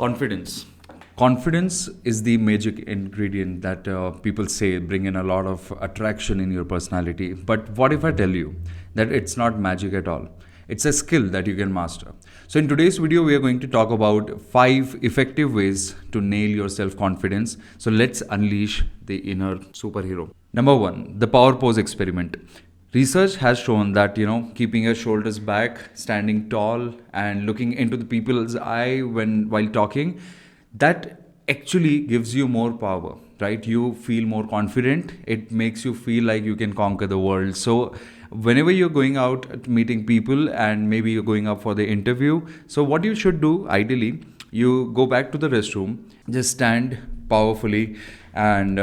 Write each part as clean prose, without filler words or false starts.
Confidence. Confidence is the magic ingredient that people say bring in a lot of attraction in your personality. But what if I tell you that it's not magic at all? It's a skill that you can master. So in today's video, we are going to talk about 5 effective ways to nail your self-confidence. So let's unleash the inner superhero. Number 1, the power pose experiment. Research has shown that keeping your shoulders back, standing tall, and looking into the people's eye while talking, that actually gives you more power, right? You feel more confident. It makes you feel like you can conquer the world. So whenever you're going out meeting people and maybe you're going up for the interview, so what you should do ideally, you go back to the restroom, just stand powerfully and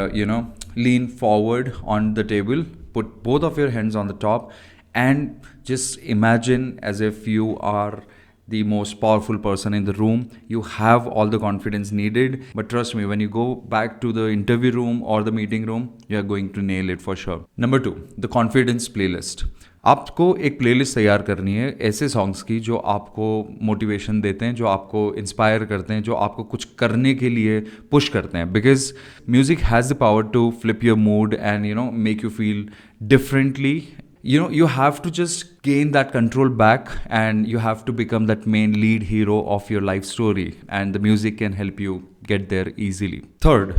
lean forward on the table, put both of your hands on the top, and just imagine as if you are the most powerful person in the room. You have all the confidence needed, but trust me, when you go back to the interview room or the meeting room, you are going to nail it for sure. Number 2, the confidence playlist. आपको एक playlist तैयार करनी है ऐसे songs की जो आपको motivation देते हैं, जो आपको इंस्पायर करते हैं, जो आपको कुछ करने के लिए पुश करते हैं, because music has the power to flip your mood and make you feel differently. You have to just gain that control back, and you have to become that main lead hero of your life story, and the music can help you get there easily. Third,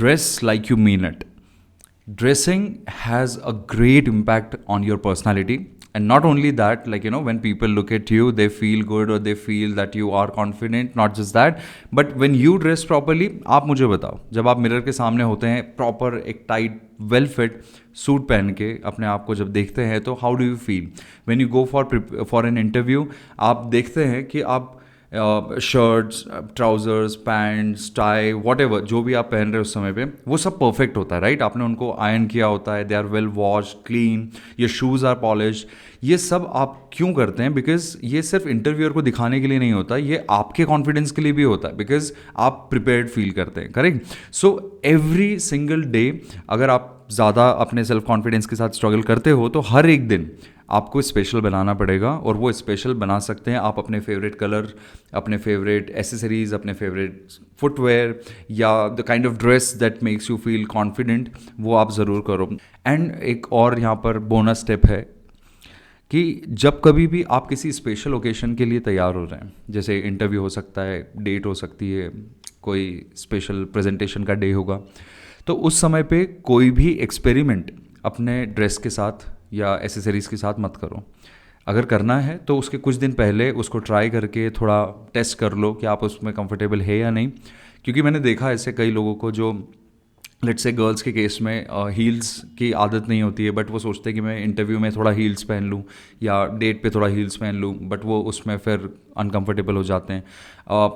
dress like you mean it. Dressing has a great impact on your personality. And not only that, when people look at you, they feel good or they feel that you are confident. Not just that, but when you dress properly, आप मुझे बताओ, जब आप mirror के सामने होते हैं, proper एक टाइट वेल फिट सूट पहन के अपने आप को जब देखते हैं, तो how do you feel? When you go for an interview, आप देखते हैं कि आप shirts, trousers, pants, tie, what ever जो भी आप पहन रहे हो उस समय पे, वो सब परफेक्ट होता है, राइट? आपने उनको आयरन किया होता है, they are well wash, clean, your shoes are polish. ये सब आप क्यों करते हैं? बिकॉज ये सिर्फ इंटरव्यूअर को दिखाने के लिए नहीं होता, ये आपके कॉन्फिडेंस के लिए भी होता है, बिकॉज आप प्रिपेयर्ड फील करते हैं, correct? So every single day अगर आप ज़्यादा अपने सेल्फ कॉन्फिडेंस के साथ स्ट्रगल करते हो, तो हर एक दिन आपको स्पेशल बनाना पड़ेगा. और वो स्पेशल बना सकते हैं आप अपने फेवरेट कलर, अपने फेवरेट एसेसरीज, अपने फेवरेट फुटवेयर, या the kind of dress that makes you feel confident, वो आप ज़रूर करो. एंड एक और यहाँ पर बोनस स्टेप है कि जब कभी भी आप किसी स्पेशल ओकेशन के लिए तैयार हो रहे हैं, जैसे इंटरव्यू हो सकता है, डेट हो सकती है, कोई स्पेशल प्रेजेंटेशन का डे होगा, तो उस समय पे कोई भी एक्सपेरिमेंट अपने ड्रेस के साथ या एसेसरीज़ के साथ मत करो. अगर करना है तो उसके कुछ दिन पहले उसको ट्राई करके थोड़ा टेस्ट कर लो कि आप उसमें कंफर्टेबल है या नहीं. क्योंकि मैंने देखा ऐसे कई लोगों को जो लेट्स से गर्ल्स के केस में हील्स की आदत नहीं होती है, बट वो सोचते हैं कि मैं इंटरव्यू में थोड़ा हील्स पहन लूँ या डेट पे थोड़ा हील्स पहन लूँ, बट वो उसमें फिर अनकंफर्टेबल हो जाते हैं.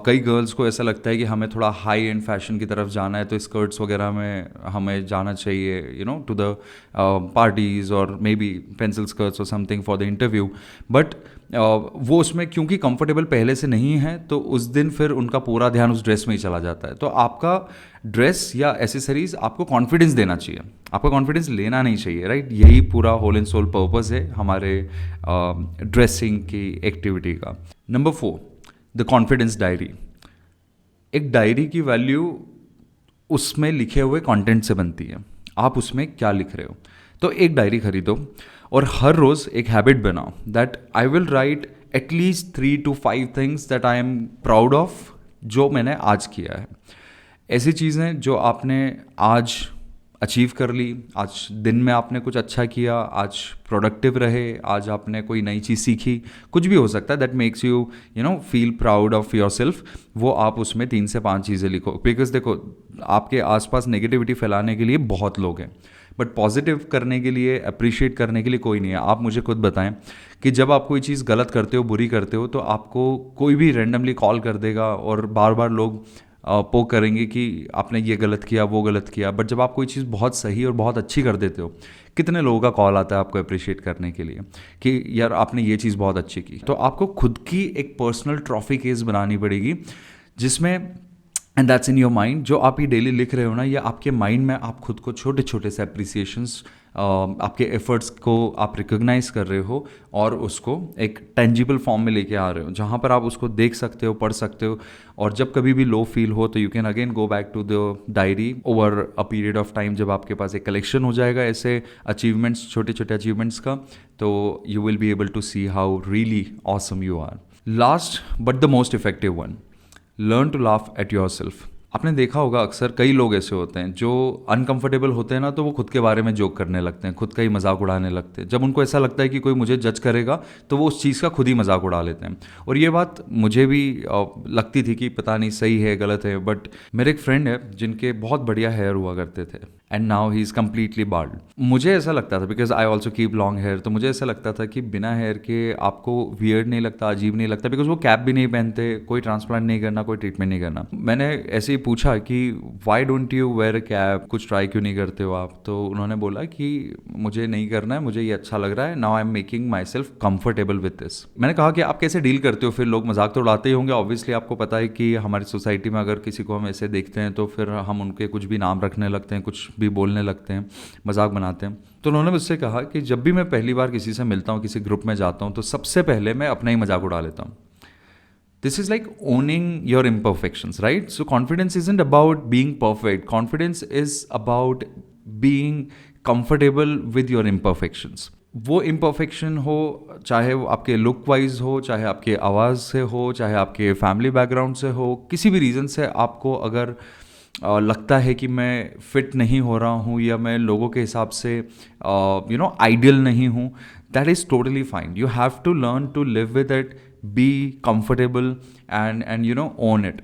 कई गर्ल्स को ऐसा लगता है कि हमें थोड़ा हाई एंड फैशन की तरफ जाना है, तो स्कर्ट्स वगैरह में हमें जाना चाहिए टू द पार्टीज़ और मे बी पेंसिल स्कर्ट्स और something for the interview. But वो उसमें क्योंकि कंफर्टेबल पहले से नहीं है, तो उस दिन फिर उनका पूरा ध्यान उस ड्रेस में ही चला जाता है. तो आपका ड्रेस या एसेसरीज आपको कॉन्फिडेंस देना चाहिए, आपका कॉन्फिडेंस लेना नहीं चाहिए, राइट? यही पूरा होल एंड सोल पर्पस है हमारे ड्रेसिंग की एक्टिविटी का. Number 4, the confidence diary. एक डायरी की वैल्यू उसमें लिखे हुए कंटेंट से बनती है. आप उसमें क्या लिख रहे हो? तो एक डायरी खरीदो और हर रोज़ एक हैबिट बनाओ that I will write at least 3 to 5 things that I am proud of, जो मैंने आज किया है. ऐसी चीज़ें जो आपने आज अचीव कर ली, आज दिन में आपने कुछ अच्छा किया, आज प्रोडक्टिव रहे, आज आपने कोई नई चीज़ सीखी, कुछ भी हो सकता है that makes you feel proud of your self. वो आप उसमें 3 से 5 चीज़ें लिखो. बिकॉज देखो, आपके आसपास नेगेटिविटी फैलाने के लिए बहुत लोग हैं, बट पॉजिटिव करने के लिए, अप्रिशिएट करने के लिए कोई नहीं है. आप मुझे खुद बताएं कि जब आप कोई चीज़ गलत करते हो, बुरी करते हो, तो आपको कोई भी रैंडमली कॉल कर देगा और बार बार लोग पोक करेंगे कि आपने ये गलत किया, वो गलत किया. बट जब आप कोई चीज़ बहुत सही और बहुत अच्छी कर देते हो, कितने लोगों का कॉल आता है आपको अप्रिशिएट करने के लिए कि यार आपने ये चीज़ बहुत अच्छी की. तो आपको खुद की एक पर्सनल ट्रॉफी केस बनानी पड़ेगी, जिसमें and that's in your mind. जो आप ये डेली लिख रहे हो ना, ये आपके माइंड में आप खुद को छोटे छोटे से अप्रिसिएशंस, आपके एफर्ट्स को आप रिकॉग्नाइज कर रहे हो और उसको एक टेंजिबल फॉर्म में लेके आ रहे हो, जहाँ पर आप उसको देख सकते हो, पढ़ सकते हो. और जब कभी भी लो फील हो तो you can again go back to the diary over a period of time. जब आपके पास एक कलेक्शन हो जाएगा ऐसे अचीवमेंट्स, छोटे छोटे अचीवमेंट्स का, तो you will be able to see how really awesome you are. Last but the most effective one, learn to laugh at yourself. आपने देखा होगा अक्सर कई लोग ऐसे होते हैं जो अनकंफर्टेबल होते हैं ना, तो वो खुद के बारे में जोक करने लगते हैं, खुद का ही मजाक उड़ाने लगते हैं. जब उनको ऐसा लगता है कि कोई मुझे जज करेगा तो वो उस चीज़ का खुद ही मजाक उड़ा लेते हैं. और ये बात मुझे भी लगती थी कि पता नहीं सही है गलत है. बट मेरे एक फ्रेंड है जिनके बहुत बढ़िया हेयर हुआ करते थे and now he is completely bald. मुझे ऐसा लगता था, because I also keep long hair, तो मुझे ऐसा लगता था कि बिना हेयर के आपको वियर्ड नहीं लगता, अजीब नहीं लगता, बिकॉज वो कैप भी नहीं पहनते, कोई ट्रांसप्लांट नहीं करना, कोई ट्रीटमेंट नहीं करना. मैंने ऐसे ही पूछा कि why don't you wear a cap, कुछ ट्राई क्यों नहीं करते हो आप. तो उन्होंने बोला कि मुझे नहीं करना है, मुझे ये अच्छा लग रहा है, now I am making my self comfortable with this. मैंने कहा कि आप कैसे डील करते हो, फिर लोग मजाक तो उड़ाते ही होंगे ऑब्वियसली. आपको पता है कि हमारी सोसाइटी में अगर किसी को हम ऐसे देखते हैं तो फिर हम उनके कुछ भी नाम रखने लगते हैं, कुछ भी बोलने लगते हैं, मजाक बनाते हैं. तो उन्होंने मुझसे कहा कि जब भी मैं पहली बार किसी से मिलता हूँ, किसी ग्रुप में जाता हूँ, तो सबसे पहले मैं अपना ही मजाक उड़ा लेता हूँ. This is like owning your imperfections, right? So confidence isn't about being perfect. Confidence is about being comfortable with your imperfections. वो imperfection हो, चाहे वो आपके लुक वाइज हो, चाहे आपके आवाज़ से हो, चाहे आपके फैमिली बैकग्राउंड से हो, किसी भी रीज़न से आपको अगर लगता है कि मैं फिट नहीं हो रहा हूँ या मैं लोगों के हिसाब से आइडियल नहीं हूँ, that is totally fine. You have to learn to live with it, be comfortable and own it.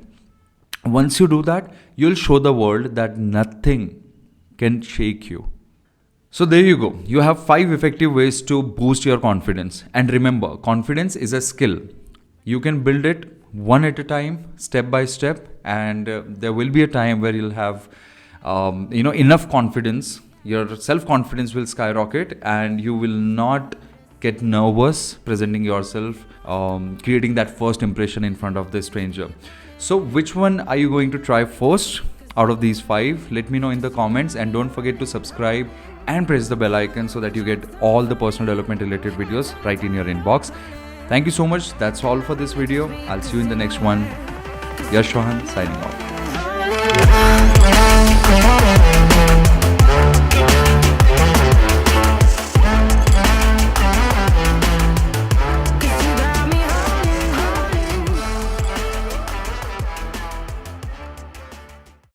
Once you do that, you'll show the world that nothing can shake you. So there you go. You have 5 effective ways to boost your confidence. And remember, confidence is a skill. You can build it one at a time, step by step, and there will be a time where you'll have enough confidence. Your self-confidence will skyrocket and you will not get nervous presenting yourself, creating that first impression in front of the stranger. So which one are you going to try first out of these 5? Let me know in the comments, and don't forget to subscribe and press the bell icon so that you get all the personal development related videos right in your inbox. Thank you so much. That's all for this video. I'll see you in the next one. Yash Chauhan signing off.